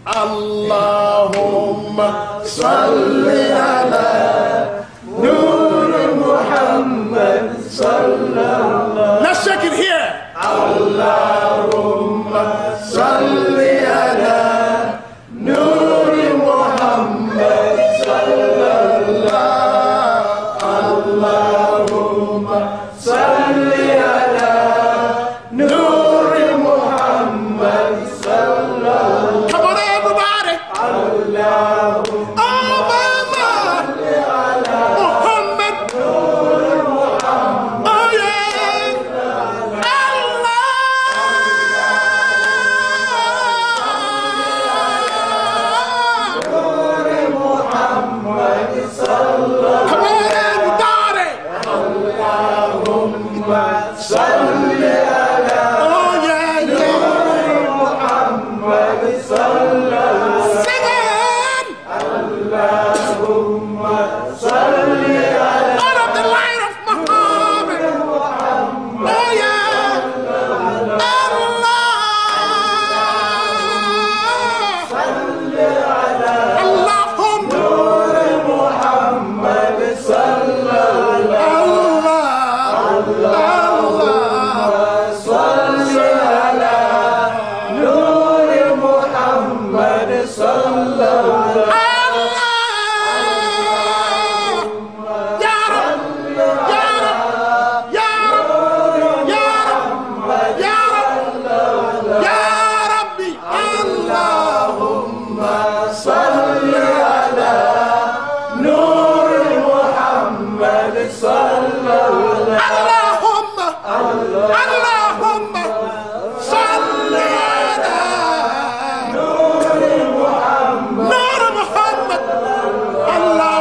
Allahumma salli ala Nur Muhammad sallallahu. Let's check it here. Allahumma salli ala Nur Muhammad sallallahu. Allahumma salli ala Nur Muhammad sallallahu. Come on, everybody. Allahumma salli ala Muhammad. Nur Muhammad. Oh yeah. Allah. Nur Muhammad sallallahu. Come on, everybody. Allahumma salli ala. Oh yeah, Nur Muhammad sallallahu. Sing it. Allahumma salli ala. Out of the light of Muhammad. Oh yeah. Allah. Allahumma Nur Muhammad sallallahu. Allah. Salli ala Nur Muhammad sallallahu. Allah